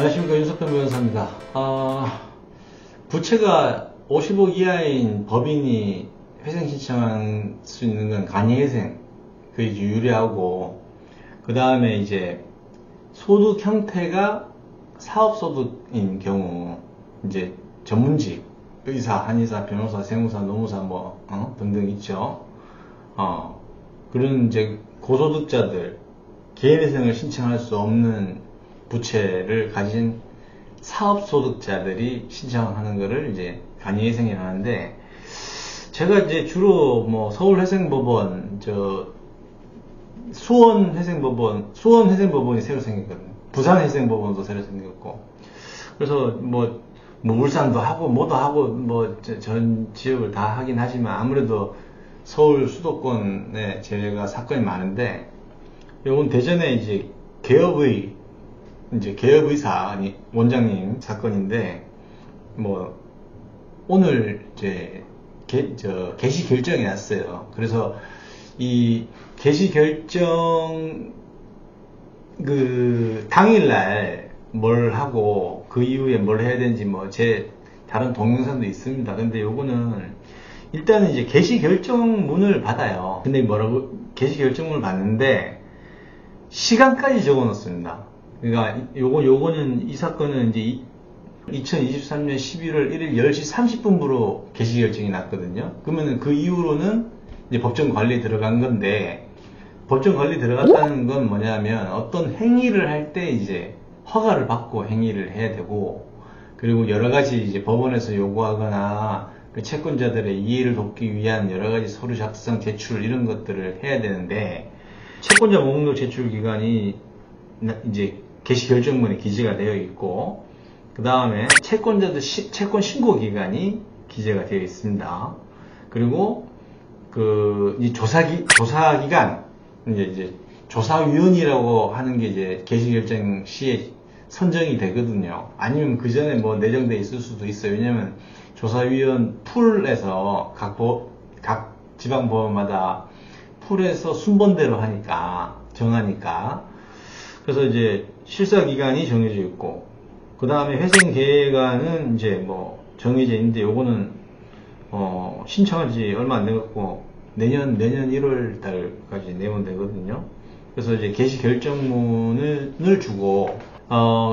안녕하십니까, 윤석현 변호사입니다. 부채가 50억 이하인 법인이 회생 신청할 수 있는 건 간이회생, 그게 유리하고, 그 다음에 이제 소득 형태가 사업소득인 경우, 이제 전문직, 의사, 한의사, 변호사, 세무사, 노무사 등등 있죠. 그런 이제 고소득자들, 개인회생을 신청할 수 없는 부채를 가진 사업소득자들이 신청하는 거를 이제 간이회생이라고 하는데, 제가 이제 주로 서울회생법원, 수원회생법원이 새로 생겼거든요. 부산회생법원도 새로 생겼고, 그래서 울산도 하고 뭐도 하고 전 지역을 다 하긴 하지만 아무래도 서울 수도권에 제가 사건이 많은데, 요건 대전에 이제 개업의사 원장님 사건인데, 오늘 이제 개시 결정이 났어요. 그래서 이 개시 결정 당일날 뭘 하고 그 이후에 뭘 해야 되는지 제 다른 동영상도 있습니다. 근데 요거는 일단은 이제 개시 결정문을 받아요. 근데 개시 결정문을 받는데 시간까지 적어 놓습니다. 그러니까 요거는 이 사건은 이제 2023년 11월 1일 10시 30분부로 개시 결정이 났거든요. 그러면은 그 이후로는 이제 법정 관리에 들어간 건데, 법정 관리에 들어갔다는 건 뭐냐면 어떤 행위를 할 때 이제 허가를 받고 행위를 해야 되고, 그리고 여러 가지 이제 법원에서 요구하거나 그 채권자들의 이해를 돕기 위한 여러 가지 서류 작성, 제출 이런 것들을 해야 되는데, 채권자 목록 제출 기간이 이제 개시 결정문에 기재가 되어 있고, 그 다음에 채권자들 채권 신고 기간이 기재가 되어 있습니다. 그리고 이 조사 기간, 이제 조사위원이라고 하는 게 이제 개시 결정 시에 선정이 되거든요. 아니면 그 전에 내정돼 있을 수도 있어요. 왜냐면 조사위원 풀에서 각 지방법원마다 풀에서 순번대로 정하니까. 그래서 이제 실사 기간이 정해져 있고, 그 다음에 회생 계획안은 이제 정해져 있는데, 요거는 신청한 지 얼마 안 돼갖고 내년 1월 달까지 내면 되거든요. 그래서 이제 개시 결정문을 주고,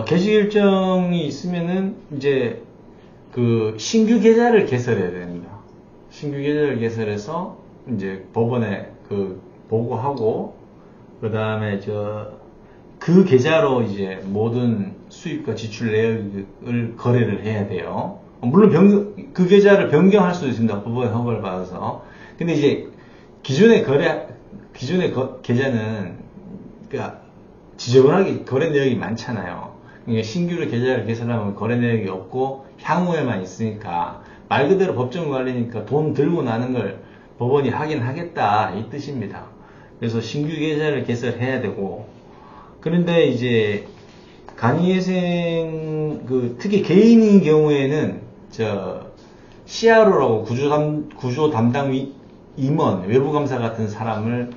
개시 결정이 있으면은 이제 신규 계좌를 개설해야 됩니다. 신규 계좌를 개설해서 이제 법원에 보고하고, 그 다음에 그 계좌로 이제 모든 수입과 지출 내역을 거래를 해야 돼요. 물론 그 계좌를 변경할 수도 있습니다. 법원의 허가를 받아서. 근데 이제 기존의 계좌는 지저분하게 거래 내역이 많잖아요. 그러니까 신규로 계좌를 개설하면 거래 내역이 없고 향후에만 있으니까, 말 그대로 법정 관리니까 돈 들고 나는 걸 법원이 확인하겠다, 이 뜻입니다. 그래서 신규 계좌를 개설해야 되고, 그런데 이제 간이회생 특히 개인인 경우에는 CRO라고 구조 담당 임원, 외부감사 같은 사람을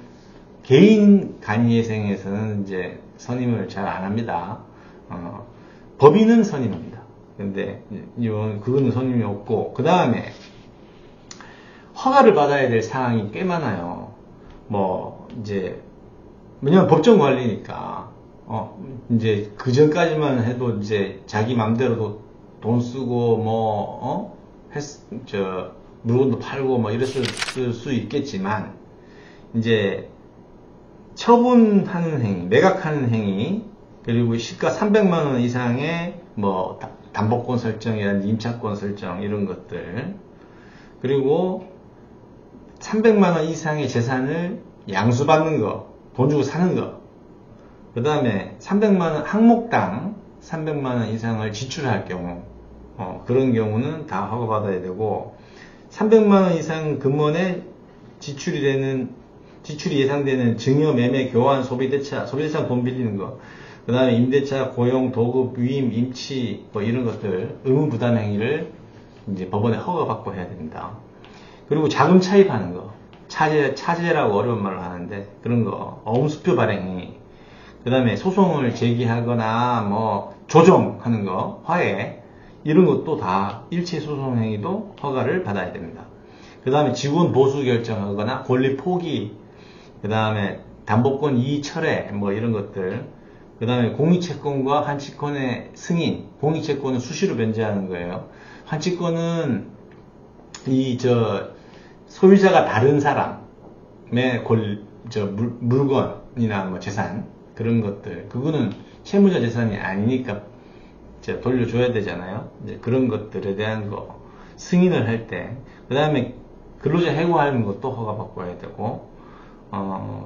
개인 간이회생에서는 이제 선임을 잘 안 합니다. 법인은 선임합니다. 근데 그거는 선임이 없고, 그 다음에 허가를 받아야 될 사항이 꽤 많아요. 왜냐면 법정 관리니까, 이제 그 전까지만 해도 이제 자기 맘대로 돈 쓰고, 물건도 팔고 이랬을 수 있겠지만, 이제 처분하는 행위, 매각하는 행위, 그리고 시가 300만원 이상의 담보권 설정이라든지 임차권 설정 이런 것들, 그리고 300만원 이상의 재산을 양수받는 거, 돈 주고 사는 거, 그 다음에 300만원, 항목당 300만원 이상을 지출할 경우, 그런 경우는 다 허가받아야 되고, 300만원 이상 금원에 지출이 예상되는 증여, 매매, 교환, 소비대차 돈 빌리는 거, 그 다음에 임대차, 고용, 도급, 위임, 임치, 이런 것들, 의무부담 행위를 이제 법원에 허가받고 해야 됩니다. 그리고 자금 차입하는 거, 차제라고 어려운 말을 하는데, 그런 거, 어음수표 발행이, 그 다음에 소송을 제기하거나 뭐 조정하는 거, 화해 이런 것도 다 일체 소송 행위도 허가를 받아야 됩니다. 그 다음에 직원 보수 결정하거나 권리 포기, 그 다음에 담보권 이의 철회 뭐 이런 것들, 그 다음에 공익채권과 한치권의 승인, 공익채권은 수시로 변제하는 거예요. 한치권은 소유자가 다른 사람의 물건이나 뭐 재산, 그런 것들, 그거는 채무자 재산이 아니니까 돌려줘야 되잖아요. 이제 그런 것들에 대한 거 승인을 할 때, 그 다음에 근로자 해고하는 것도 허가받고 해야 되고,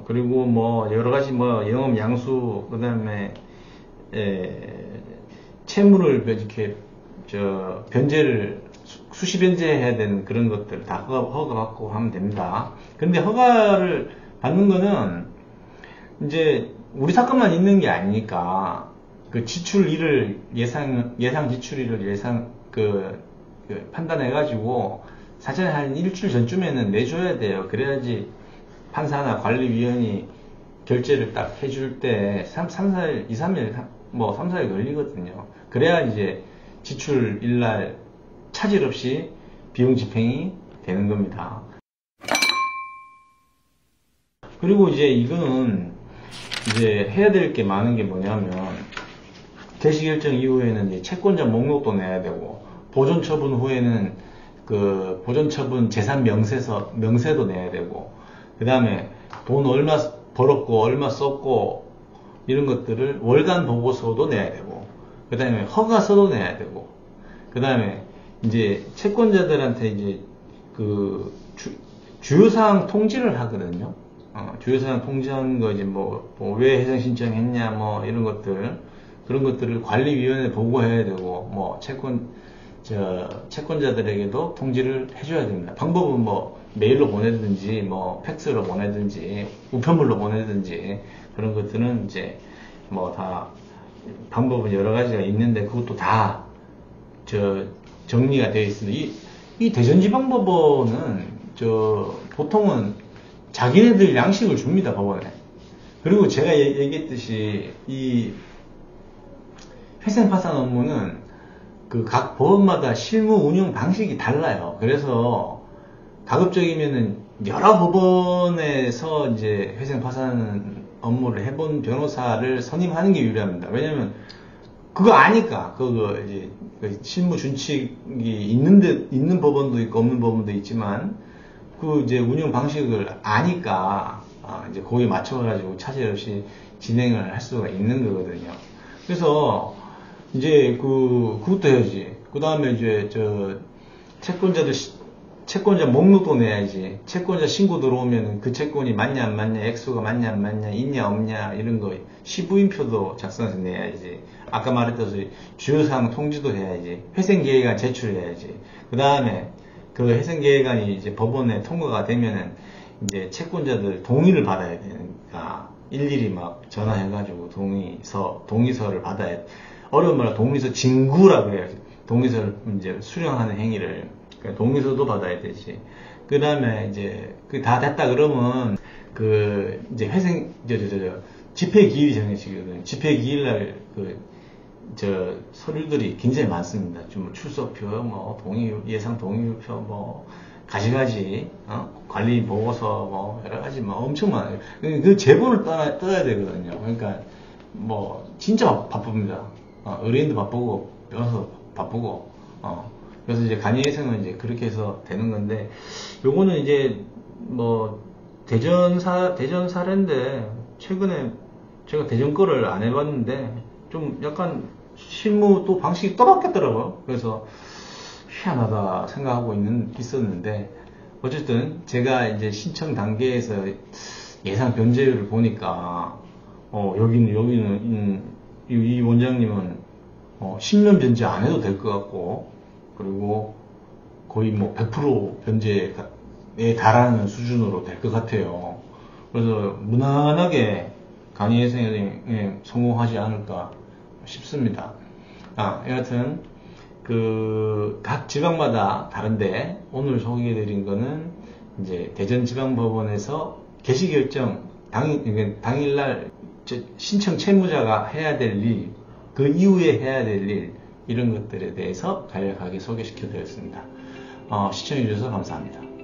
그리고 뭐 여러 가지 뭐 영업 양수, 그 다음에 채무를 이렇게 변제를 수시 변제해야 되는 그런 것들 다 허가 받고 하면 됩니다. 근데 허가를 받는 거는 이제 우리 사건만 있는 게 아니니까 그 지출일을 예상 지출일을 판단해가지고 사전에 한 일주일 전쯤에는 내줘야 돼요. 그래야지 판사나 관리위원이 결제를 딱 해줄 때 3, 4일, 2, 3일, 뭐 3, 4일 걸리거든요. 그래야 이제 지출일날 차질 없이 비용 집행이 되는 겁니다. 그리고 이제 이거는 이제 해야 될 게 많은 게 뭐냐면, 개시결정 이후에는 이제 채권자 목록도 내야 되고, 보존처분 후에는 그 보존처분 재산 명세도 내야 되고, 그 다음에 돈 얼마 벌었고 얼마 썼고 이런 것들을 월간 보고서도 내야 되고, 그 다음에 허가서도 내야 되고, 그 다음에 이제 채권자들한테 이제 그 주요사항 통지를 하거든요. 주요사항 통지하는 거 이제 왜 해상 신청했냐 뭐 이런 것들, 그런 것들을 관리위원회에 보고해야 되고, 뭐 채권자들에게도 통지를 해줘야 됩니다. 방법은 뭐 메일로 보내든지 뭐 팩스로 보내든지 우편물로 보내든지 그런 것들은 이제 뭐 다 방법은 여러 가지가 있는데, 그것도 다 정리가 되어 있습니다. 이 대전지방법원은 보통은 자기네들 양식을 줍니다, 법원에. 그리고 제가 얘기했듯이 이 회생파산 업무는 그 각 법원마다 실무 운영 방식이 달라요. 그래서 가급적이면은 여러 법원에서 이제 회생파산 업무를 해본 변호사를 선임하는 게 유리합니다. 왜냐면 그거 아니까, 이제 실무 준칙이 있는 법원도 있고 없는 법원도 있지만, 그 이제 운영 방식을 아니까, 이제 거기에 맞춰가지고 차질 없이 진행을 할 수가 있는 거거든요. 그래서 이제 그것도 해야지. 그 다음에 이제 채권자 목록도 내야지. 채권자 신고 들어오면 그 채권이 맞냐 안 맞냐, 액수가 맞냐 안 맞냐, 있냐 없냐 이런 거 시부인표도 작성해서 내야지. 아까 말했듯이 주요사항 통지도 해야지. 회생계획안 제출해야지. 그 다음에 그 회생계획안이 이제 법원에 통과가 되면은 이제 채권자들 동의를 받아야 되니까 일일이 막 전화해가지고 동의서를 받아야 돼. 어려운 말로 동의서 진구라고 해요. 동의서를 이제 수령하는 행위를. 그러니까 동의서도 받아야 되지. 그 다음에 이제 그 다 됐다 그러면 이제 집회 기일이 정해지거든요. 집회 기일날 서류들이 굉장히 많습니다. 좀 출석표, 뭐 예상 동의표, 뭐 가지가지, 관리 보고서, 뭐 여러 가지 뭐 엄청 많아요. 그 제본을 떠야 되거든요. 그러니까 뭐 진짜 바쁩니다. 의뢰인도 바쁘고 변호사도 바쁘고. 그래서 이제 간이회생은 이제 그렇게 해서 되는 건데, 요거는 이제 뭐 대전 사례인데, 최근에 제가 대전 거를 안 해봤는데 좀 약간 실무 또 방식이 또 바뀌었더라고요. 그래서 희한하다 생각하고 있었는데, 어쨌든 제가 이제 신청 단계에서 예상 변제율을 보니까 여기는 이 원장님은 10년 변제 안 해도 될 것 같고, 그리고 거의 뭐 100% 변제에 달하는 수준으로 될 것 같아요. 그래서 무난하게 간이회생에 성공하지 않을까 싶습니다. 여하튼 각 지방마다 다른데, 오늘 소개해드린 거는 이제 대전지방법원에서 개시결정 당일날 신청 채무자가 해야 될 일, 그 이후에 해야 될 일, 이런 것들에 대해서 간략하게 소개시켜 드렸습니다. 시청해 주셔서 감사합니다.